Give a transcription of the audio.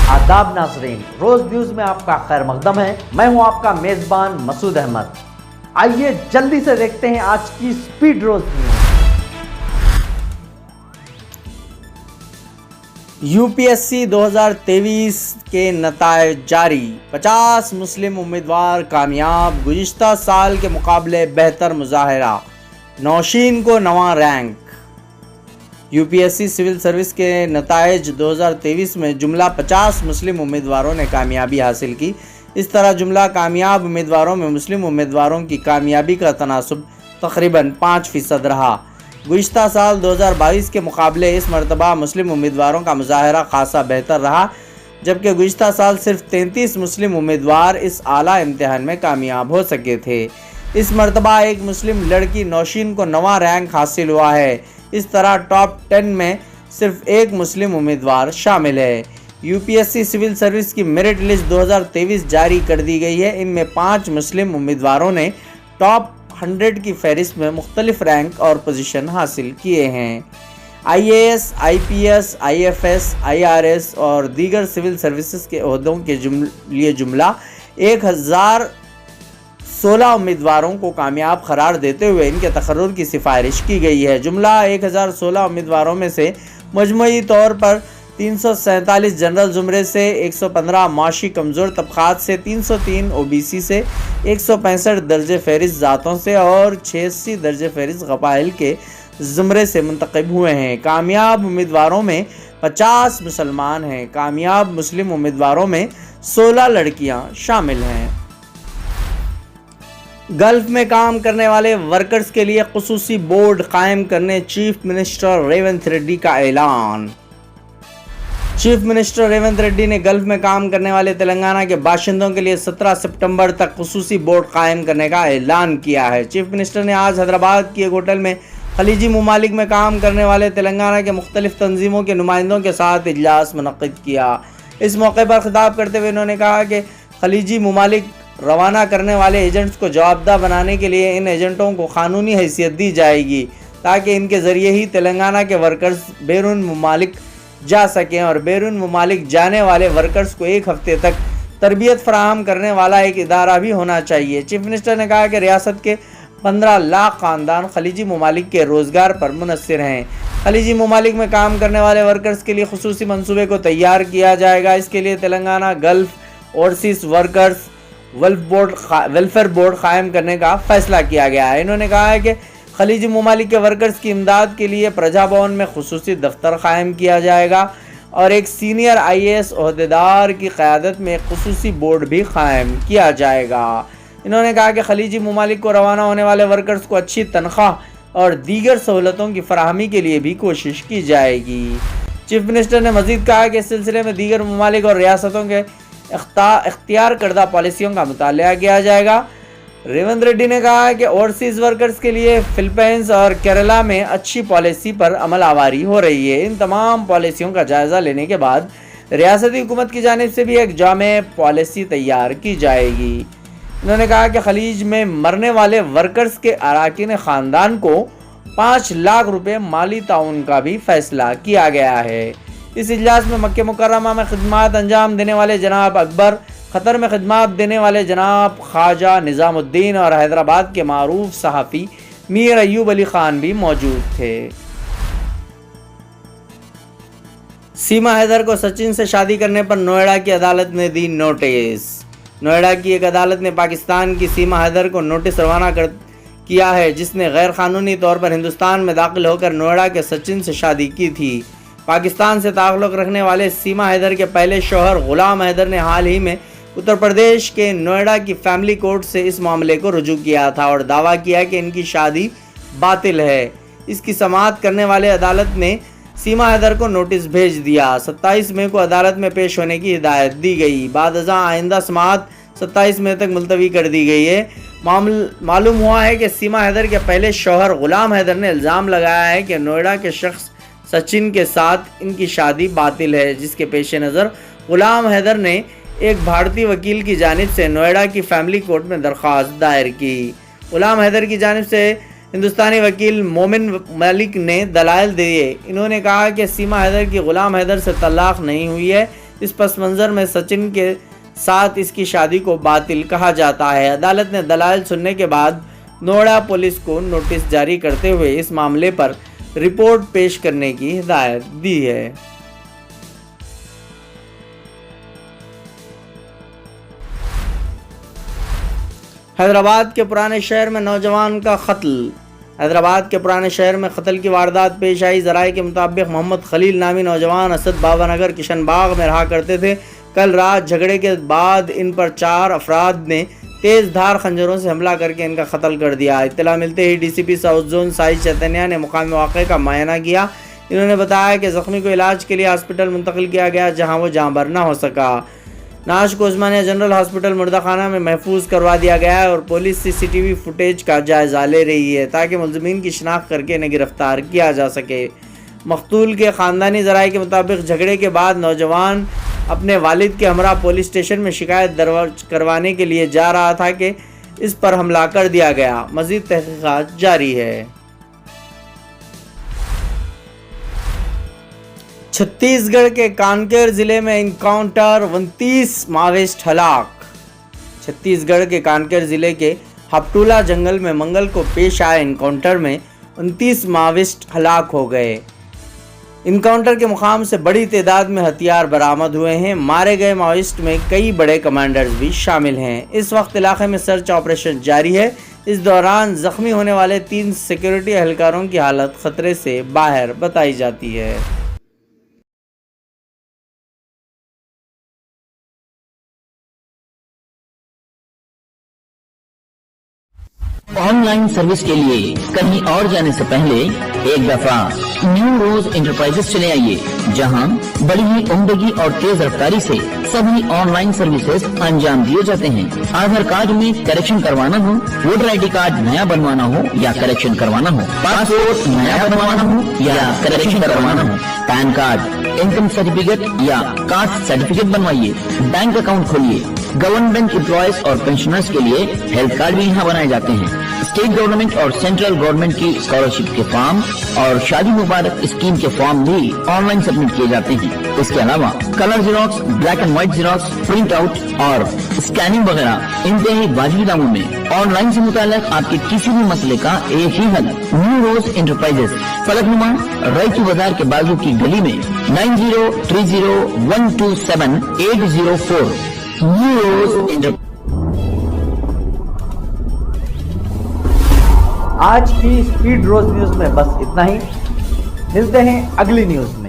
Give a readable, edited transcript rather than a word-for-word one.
آداب ناظرین، روز نیوز میں آپ کا خیر مقدم ہے۔ میں ہوں آپ کا میزبان مسعود احمد۔ آئیے جلدی سے دیکھتے ہیں آج کی سپیڈ روز news. U P S C 2023 کے نتائج جاری، 50 مسلم امیدوار کامیاب، گزشتہ سال کے مقابلے بہتر مظاہرہ، نوشین کو نواں rank. U P S C civil service کے نتائج 2023 میں جملہ 50 مسلم امیدواروں نے کامیابی حاصل کی۔ اس طرح جملہ کامیاب امیدواروں میں مسلم امیدواروں کی کامیابی کا تناسب تقریباً 5% رہا۔ گزشتہ سال 2022 کے مقابلے اس مرتبہ مسلم امیدواروں کا مظاہرہ خاصا بہتر رہا، جبکہ گزشتہ سال صرف 33 مسلم امیدوار اس اعلیٰ امتحان میں کامیاب ہو سکے تھے۔ اس مرتبہ ایک مسلم لڑکی نوشین کو نواں رینک حاصل ہوا ہے۔ اس طرح ٹاپ 10 میں صرف ایک مسلم امیدوار شامل ہے۔ U P S C civil service کی میرٹ لسٹ 2023 جاری کر دی گئی ہے۔ ان میں 5 مسلم امیدواروں نے ٹاپ 100 کی فہرست میں مختلف رینک اور پوزیشن حاصل کیے ہیں۔ I A S, I P S, I F S, I R S اور دیگر سول سروسز کے عہدوں کے لیے جملہ 1016 امیدواروں کو کامیاب قرار دیتے ہوئے ان کے تقرر کی سفارش کی گئی ہے۔ جملہ 1016 امیدواروں میں سے مجموعی طور پر 347 جنرل زمرے سے، 115 معاشی کمزور طبقات سے، 303 او بی سی سے، 165 درجہ فہرست ذاتوں سے اور 86 درجہ فہرست قبائل کے زمرے سے منتخب ہوئے ہیں۔ کامیاب امیدواروں میں 50 مسلمان ہیں۔ کامیاب مسلم امیدواروں میں 16 لڑکیاں شامل ہیں۔ گلف میں کام کرنے والے ورکرز کے لیے خصوصی بورڈ قائم کرنے چیف منسٹر ریونت ریڈی کا اعلان۔ چیف منسٹر ریونت ریڈی نے گلف میں کام کرنے والے تلنگانہ کے باشندوں کے لیے 17 سپتمبر تک خصوصی بورڈ قائم کرنے کا اعلان کیا ہے۔ چیف منسٹر نے آج حیدرآباد کی ایک ہوٹل میں خلیجی ممالک میں کام کرنے والے تلنگانہ کے مختلف تنظیموں کے نمائندوں کے ساتھ اجلاس منعقد کیا۔ اس موقع پر خطاب کرتے ہوئے انہوں نے کہا کہ خلیجی ممالک روانہ کرنے والے ایجنٹس کو جوابدہ بنانے کے لیے ان ایجنٹوں کو قانونی حیثیت دی جائے گی تاکہ ان کے ذریعے ہی تلنگانہ کے ورکرز بیرون ممالک جا سکیں اور بیرون ممالک جانے والے ورکرز کو ایک ہفتے تک تربیت فراہم کرنے والا ایک ادارہ بھی ہونا چاہیے۔ چیف منسٹر نے کہا کہ ریاست کے 15 لاکھ خاندان خلیجی ممالک کے روزگار پر منحصر ہیں۔ خلیجی ممالک میں کام کرنے والے ورکرز کے لیے خصوصی منصوبے کو تیار کیا جائے گا۔ اس کے لیے Telangana golf overseas workers welfare board قائم کرنے کا فیصلہ کیا گیا ہے۔ انہوں نے کہا ہے کہ خلیجی ممالک کے ورکرز کی امداد کے لیے پرجا بھون میں خصوصی دفتر قائم کیا جائے گا اور ایک سینئر آئی اے ایس عہدیدار کی قیادت میں ایک خصوصی بورڈ بھی قائم کیا جائے گا۔ انہوں نے کہا کہ خلیجی ممالک کو روانہ ہونے والے ورکرز کو اچھی تنخواہ اور دیگر سہولتوں کی فراہمی کے لیے بھی کوشش کی جائے گی۔ چیف منسٹر نے مزید کہا کہ اس سلسلے میں دیگر ممالک اور ریاستوں کے اختیار کردہ پالیسیوں کا مطالعہ کیا جائے گا۔ ریونت ریڈی نے کہا کہ اوورسیز ورکرز کے لیے فلپائنز اور کیرلا میں اچھی پالیسی پر عمل آوری ہو رہی ہے۔ ان تمام پالیسیوں کا جائزہ لینے کے بعد ریاستی حکومت کی جانب سے بھی ایک جامع پالیسی تیار کی جائے گی۔ انہوں نے کہا کہ خلیج میں مرنے والے ورکرز کے اراکین خاندان کو 5 لاکھ روپے مالی تعاون کا بھی فیصلہ کیا گیا ہے۔ اس اجلاس میں مکہ مکرمہ میں خدمات انجام دینے والے جناب اکبر، قطر میں خدمات دینے والے جناب خواجہ نظام الدین اور حیدرآباد کے معروف صحافی میر ایوب علی خان بھی موجود تھے۔ سیما حیدر کو سچن سے شادی کرنے پر نوئیڈا کی عدالت نے دی نوٹس۔ نوئیڈا کی ایک عدالت نے پاکستان کی سیما حیدر کو نوٹس روانہ کیا ہے، جس نے غیر قانونی طور پر ہندوستان میں داخل ہو کر نوئیڈا کے سچن سے شادی کی تھی۔ پاکستان سے تعلق رکھنے والے سیما حیدر کے پہلے شوہر غلام حیدر نے حال ہی میں اتر پردیش کے نوئیڈا کی فیملی کورٹ سے اس معاملے کو رجوع کیا تھا اور دعویٰ کیا کہ ان کی شادی باطل ہے۔ اس کی سماعت کرنے والے عدالت نے سیما حیدر کو نوٹس بھیج دیا۔ 27 مئی کو عدالت میں پیش ہونے کی ہدایت دی گئی۔ بعد ازاں آئندہ سماعت 27 مئی تک ملتوی کر دی گئی ہے۔ معلوم ہوا ہے کہ سیما حیدر کے پہلے شوہر غلام حیدر نے الزام لگایا ہے کہ نوئیڈا کے شخص سچن کے ساتھ ان کی شادی باطل ہے، جس کے پیش نظر غلام حیدر نے ایک بھارتی وکیل کی جانب سے نوئیڈا کی فیملی کورٹ میں درخواست دائر کی۔ غلام حیدر کی جانب سے ہندوستانی وکیل مومن ملک نے دلائل دیے۔ انہوں نے کہا کہ سیما حیدر کی غلام حیدر سے طلاق نہیں ہوئی ہے۔ اس پس منظر میں سچن کے ساتھ اس کی شادی کو باطل کہا جاتا ہے۔ عدالت نے دلائل سننے کے بعد نوئیڈا پولیس کو نوٹس جاری کرتے ہوئے اس معاملے پر رپورٹ پیش کرنے کی ہدایت دی ہے۔ حیدرآباد کے پرانے شہر میں نوجوان کا قتل۔ حیدرآباد کے پرانے شہر میں قتل کی واردات پیش آئی۔ ذرائع کے مطابق محمد خلیل نامی نوجوان اسد بابا نگر کشن باغ میں رہا کرتے تھے۔ کل رات جھگڑے کے بعد ان پر 4 افراد نے تیز دھار خنجروں سے حملہ کر کے ان کا قتل کر دیا۔ اطلاع ملتے ہی ڈی سی پی ساؤتھ زون سائی چیتنیا نے مقامی واقعے کا معائنہ کیا۔ انہوں نے بتایا کہ زخمی کو علاج کے لیے ہاسپٹل منتقل کیا گیا جہاں وہ جاں بحر نہ ہو سکا۔ نعش کو عثمانیہ جنرل ہاسپٹل مردہ خانہ میں محفوظ کروا دیا گیا ہے اور پولیس CCTV فوٹیج کا جائزہ لے رہی ہے تاکہ ملزمین کی شناخت کر کے انہیں گرفتار کیا جا سکے۔ مقتول کے خاندانی ذرائع کے مطابق جھگڑے کے بعد نوجوان اپنے والد کے ہمراہ پولیس اسٹیشن میں شکایت درج کروانے کے لیے جا رہا تھا کہ اس پر حملہ کر دیا گیا۔ مزید تحقیقات جاری ہے۔ چھتیس گڑھ کے کانکیر ضلع میں انکاؤنٹر، 29 ماویسٹ ہلاک۔ چھتیس گڑھ کے کانکیر ضلع کے ہپٹولا جنگل میں منگل کو پیش آئے انکاؤنٹر میں 29 ماویسٹ ہلاک ہو گئے۔ انکاؤنٹر کے مقام سے بڑی تعداد میں ہتھیار برآمد ہوئے ہیں۔ مارے گئے ماویسٹ میں کئی بڑے کمانڈرز بھی شامل ہیں۔ اس وقت علاقے میں سرچ آپریشن جاری ہے۔ اس دوران زخمی ہونے والے 3 سیکیورٹی اہلکاروں کی حالت خطرے سے باہر بتائی جاتی ہے۔ آن لائن سروس کے لیے کہیں اور جانے سے پہلے ایک دفعہ نیو روز انٹرپرائزز چلے آئیے، جہاں بڑی ہی عمدگی اور تیز رفتاری سے سبھی آن لائن سروسز انجام دیے جاتے ہیں۔ آدھار کارڈ میں کریکشن کروانا ہو، ووٹر آئی ڈی کارڈ نیا بنوانا ہو یا کریکشن کروانا ہو، پاسپورٹ نیا بنوانا ہو یا کریکشن کروانا ہو، پین کارڈ، انکم سرٹیفکیٹ یا کاسٹ سرٹیفکیٹ بنوائیے، بینک اکاؤنٹ کھولیے۔ گورنمنٹ امپلائیز اور پینشنرز کے لیے ہیلتھ کارڈ بھی یہاں بنائے جاتے ہیں۔ اسٹیٹ گورنمنٹ اور سینٹرل گورنمنٹ کی اسکالرشپ کے فارم اور شادی مبارک اسکیم کے فارم بھی آن لائن سبمٹ کیے جاتے ہیں۔ اس کے علاوہ colour Xerox, black and white Xerox, print out اور اسکیننگ وغیرہ انتہائی واجبی داموں میں۔ آن لائن سے متعلق آپ کے کسی بھی مسئلے کا ایک ہی حل، نیو روز انٹرپرائزز، فلک نما ریتو بازار کے بازو کی گلی میں 9030127804 نیو روز آج کی اسپیڈ روز نیوز میں بس اتنا ہی۔ ملتے ہیں اگلی نیوز میں۔